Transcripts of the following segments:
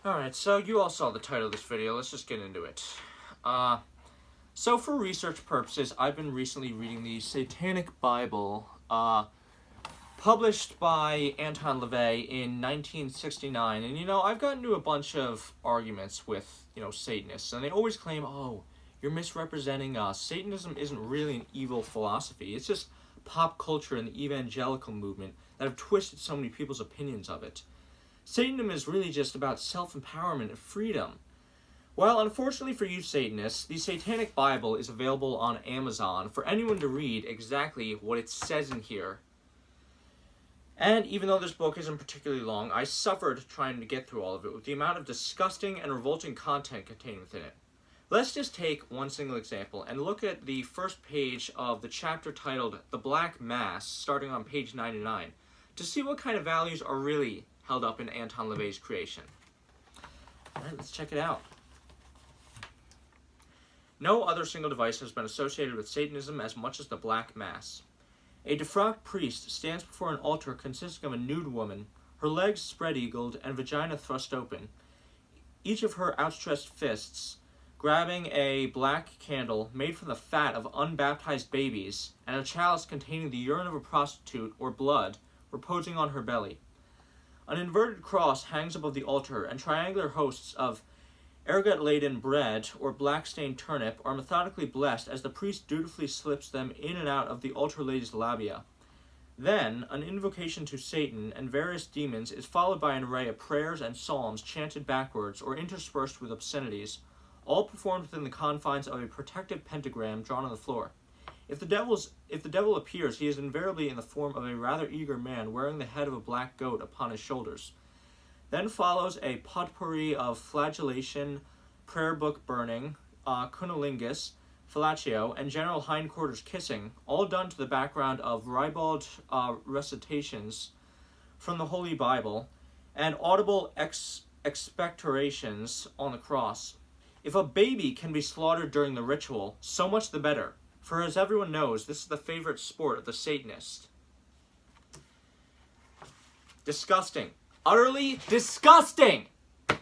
Alright, so you all saw the title of this video. Let's just get into it. So for research purposes, I've been recently reading the Satanic Bible, published by Anton LaVey in 1969. And, I've gotten into a bunch of arguments with, Satanists. And they always claim, oh, you're misrepresenting us. Satanism isn't really an evil philosophy. It's just pop culture and the evangelical movement that have twisted so many people's opinions of it. Satanism is really just about self-empowerment and freedom. Well, unfortunately for you Satanists, the Satanic Bible is available on Amazon for anyone to read exactly what it says in here. And even though this book isn't particularly long, I suffered trying to get through all of it with the amount of disgusting and revolting content contained within it. Let's just take one single example and look at the first page of the chapter titled The Black Mass, starting on page 99, to see what kind of values are really held up in Anton LaVey's creation. Alright, let's check it out. No other single device has been associated with Satanism as much as the Black Mass. A defrocked priest stands before an altar consisting of a nude woman, her legs spread-eagled and vagina thrust open, each of her outstretched fists grabbing a black candle made from the fat of unbaptized babies and a chalice containing the urine of a prostitute or blood reposing on her belly. An inverted cross hangs above the altar, and triangular hosts of ergot-laden bread or black-stained turnip are methodically blessed as the priest dutifully slips them in and out of the altar lady's labia. Then, an invocation to Satan and various demons is followed by an array of prayers and psalms chanted backwards or interspersed with obscenities, all performed within the confines of a protective pentagram drawn on the floor. If the devil appears, he is invariably in the form of a rather eager man wearing the head of a black goat upon his shoulders. Then follows a potpourri of flagellation, prayer book burning, cunnilingus, fellatio, and general hindquarters kissing, all done to the background of ribald recitations from the Holy Bible, and audible expectorations on the cross. If a baby can be slaughtered during the ritual, so much the better, for as everyone knows, this is the favorite sport of the Satanist. Disgusting. Utterly disgusting! And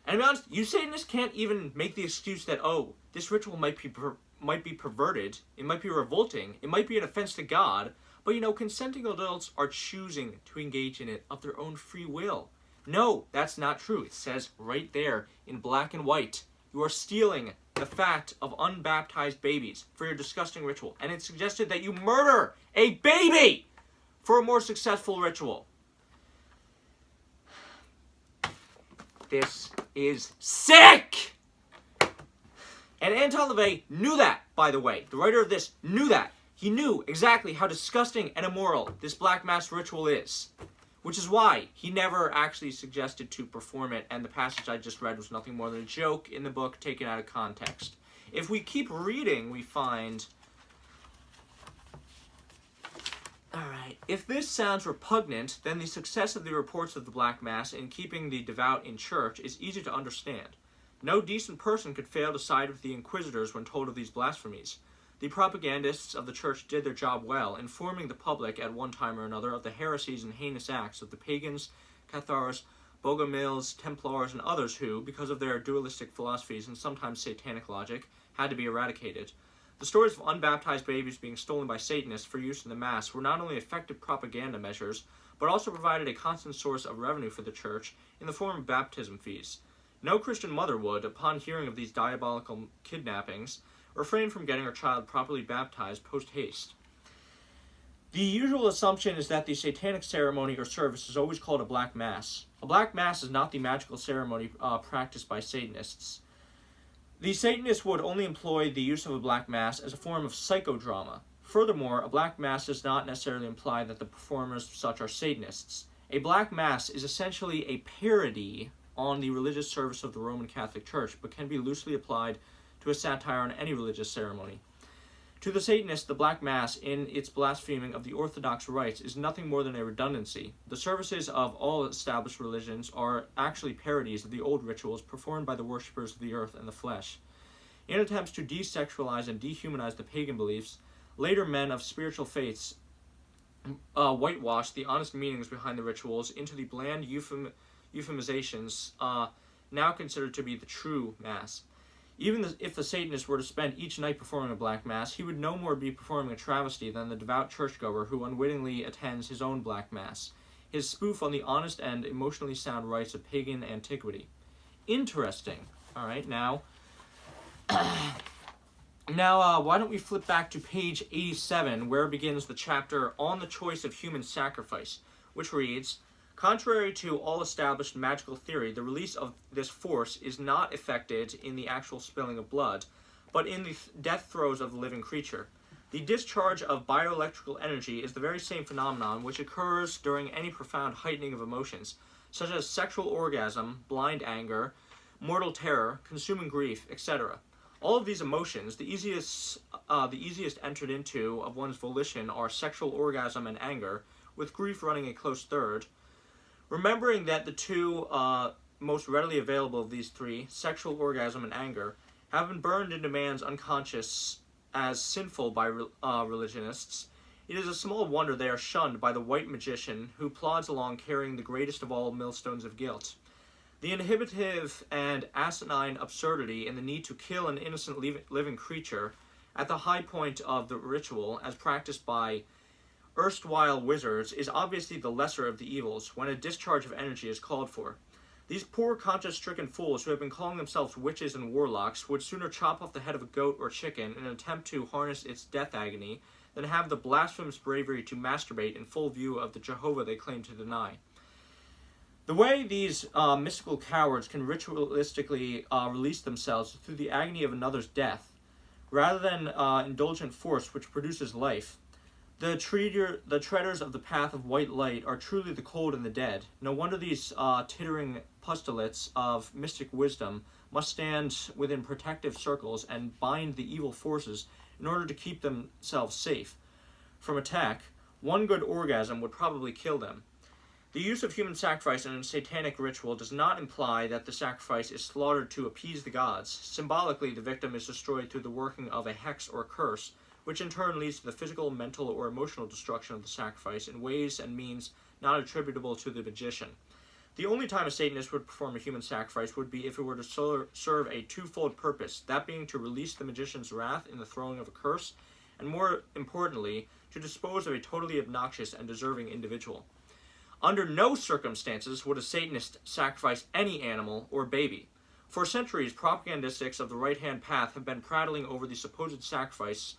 to be honest, you Satanists can't even make the excuse that, oh, this ritual might be perverted, it might be revolting, it might be an offense to God, but consenting adults are choosing to engage in it of their own free will. No, that's not true. It says right there in black and white, you are stealing the fat of unbaptized babies for your disgusting ritual, and it suggested that you murder a baby for a more successful ritual. This is sick! And Anton LaVey knew that, by the way. The writer of this knew that. He knew exactly how disgusting and immoral this Black Mass ritual is, which is why he never actually suggested to perform it, and the passage I just read was nothing more than a joke in the book taken out of context. If we keep reading, we find... Alright, if this sounds repugnant, then the success of the reports of the Black Mass in keeping the devout in church is easy to understand. No decent person could fail to side with the inquisitors when told of these blasphemies. The propagandists of the church did their job well, informing the public at one time or another of the heresies and heinous acts of the pagans, Cathars, Bogomils, Templars, and others who, because of their dualistic philosophies and sometimes satanic logic, had to be eradicated. The stories of unbaptized babies being stolen by Satanists for use in the Mass were not only effective propaganda measures, but also provided a constant source of revenue for the church in the form of baptism fees. No Christian mother would, upon hearing of these diabolical kidnappings, refrain from getting her child properly baptized post-haste. The usual assumption is that the satanic ceremony or service is always called a Black Mass. A Black Mass is not the magical ceremony practiced by Satanists. The Satanists would only employ the use of a Black Mass as a form of psychodrama. Furthermore, a Black Mass does not necessarily imply that the performers of such are Satanists. A Black Mass is essentially a parody on the religious service of the Roman Catholic Church, but can be loosely applied to a satire on any religious ceremony. To the Satanist, the Black Mass, in its blaspheming of the Orthodox rites, is nothing more than a redundancy. The services of all established religions are actually parodies of the old rituals performed by the worshippers of the earth and the flesh. In attempts to desexualize and dehumanize the pagan beliefs, later men of spiritual faiths whitewashed the honest meanings behind the rituals into the bland euphemizations, now considered to be the true Mass. Even if the Satanist were to spend each night performing a Black Mass, he would no more be performing a travesty than the devout churchgoer who unwittingly attends his own Black Mass, his spoof on the honest and emotionally sound rites of pagan antiquity. Interesting. All right, now, why don't we flip back to page 87, where begins the chapter on the choice of human sacrifice, which reads, "Contrary to all established magical theory, the release of this force is not effected in the actual spilling of blood, but in the death throes of the living creature. The discharge of bioelectrical energy is the very same phenomenon which occurs during any profound heightening of emotions, such as sexual orgasm, blind anger, mortal terror, consuming grief, etc. All of these emotions, the easiest entered into of one's volition, are sexual orgasm and anger, with grief running a close third. Remembering that the two most readily available of these three, sexual orgasm and anger, have been burned into man's unconscious as sinful by religionists, it is a small wonder they are shunned by the white magician who plods along carrying the greatest of all millstones of guilt. The inhibitive and asinine absurdity in the need to kill an innocent living creature at the high point of the ritual, as practiced by erstwhile wizards, is obviously the lesser of the evils when a discharge of energy is called for. These poor conscience-stricken fools who have been calling themselves witches and warlocks would sooner chop off the head of a goat or chicken in an attempt to harness its death agony than have the blasphemous bravery to masturbate in full view of the Jehovah they claim to deny. The way these mystical cowards can ritualistically release themselves through the agony of another's death, rather than indulgent force which produces life. The treaders of the path of white light are truly the cold and the dead. No wonder these tittering postulates of mystic wisdom must stand within protective circles and bind the evil forces in order to keep themselves safe from attack. One good orgasm would probably kill them. The use of human sacrifice in a satanic ritual does not imply that the sacrifice is slaughtered to appease the gods. Symbolically, the victim is destroyed through the working of a hex or curse, which in turn leads to the physical, mental, or emotional destruction of the sacrifice in ways and means not attributable to the magician. The only time a Satanist would perform a human sacrifice would be if it were to serve a twofold purpose, that being to release the magician's wrath in the throwing of a curse, and more importantly, to dispose of a totally obnoxious and deserving individual. Under no circumstances would a Satanist sacrifice any animal or baby. For centuries, propagandistics of the right-hand path have been prattling over the supposed sacrifice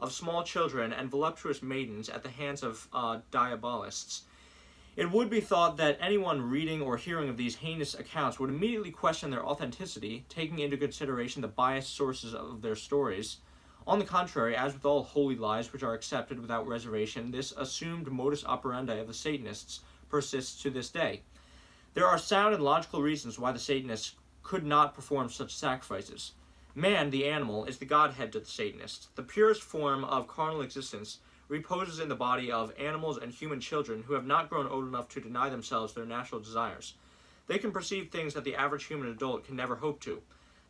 of small children and voluptuous maidens at the hands of diabolists. It would be thought that anyone reading or hearing of these heinous accounts would immediately question their authenticity, taking into consideration the biased sources of their stories. On the contrary, as with all holy lies which are accepted without reservation, this assumed modus operandi of the Satanists persists to this day. There are sound and logical reasons why the Satanists could not perform such sacrifices. Man, the animal, is the godhead to the Satanists. The purest form of carnal existence reposes in the body of animals and human children who have not grown old enough to deny themselves their natural desires. They can perceive things that the average human adult can never hope to.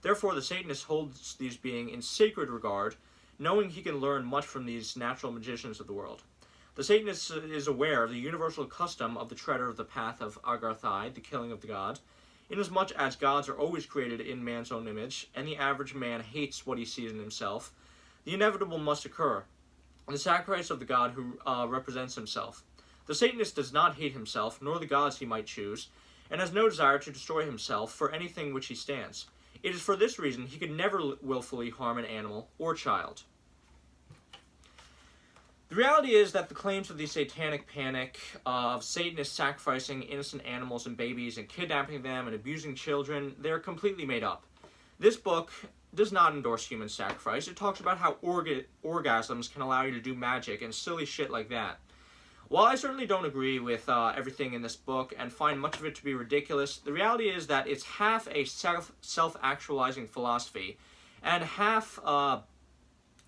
Therefore, the Satanist holds these beings in sacred regard, knowing he can learn much from these natural magicians of the world. The Satanist is aware of the universal custom of the treader of the path of Agarthai, the killing of the god, inasmuch as gods are always created in man's own image, and the average man hates what he sees in himself. The inevitable must occur, the sacrifice of the god who represents himself. The Satanist does not hate himself, nor the gods he might choose, and has no desire to destroy himself for anything which he stands. It is for this reason he could never willfully harm an animal or child. The reality is that the claims of the satanic panic of Satanists sacrificing innocent animals and babies and kidnapping them and abusing children, they're completely made up. This book does not endorse human sacrifice. It talks about how orgasms can allow you to do magic and silly shit like that. While I certainly don't agree with everything in this book and find much of it to be ridiculous, the reality is that it's half a self-actualizing philosophy and half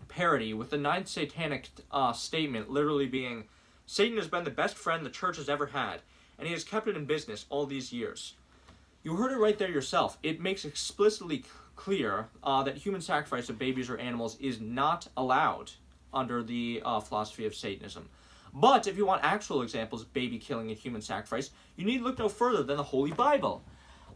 parody, with the ninth satanic statement literally being, Satan has been the best friend the church has ever had, and he has kept it in business all these years. You heard it right there yourself. It makes explicitly clear that human sacrifice of babies or animals is not allowed under the philosophy of Satanism. But if you want actual examples of baby killing and human sacrifice, you need look no further than the Holy Bible.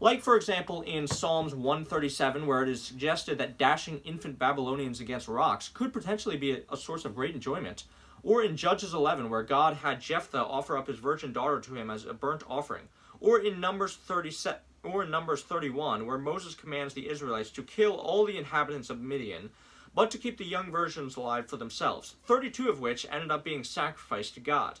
Like, for example, in Psalms 137, where it is suggested that dashing infant Babylonians against rocks could potentially be a source of great enjoyment. Or in Judges 11, where God had Jephthah offer up his virgin daughter to him as a burnt offering. Or in Numbers 31, where Moses commands the Israelites to kill all the inhabitants of Midian, but to keep the young virgins alive for themselves, 32 of which ended up being sacrificed to God.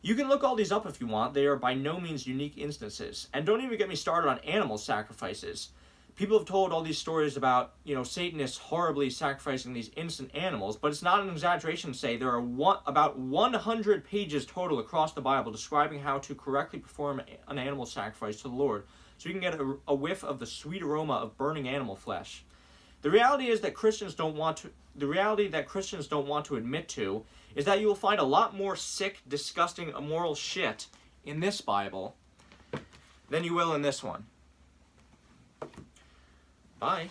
You can look all these up if you want. They are by no means unique instances. And don't even get me started on animal sacrifices. People have told all these stories about, Satanists horribly sacrificing these innocent animals, but it's not an exaggeration to say there are about 100 pages total across the Bible describing how to correctly perform an animal sacrifice to the Lord, so you can get a whiff of the sweet aroma of burning animal flesh. The reality that Christians don't want to admit to is that you will find a lot more sick, disgusting, immoral shit in this Bible than you will in this one. Bye.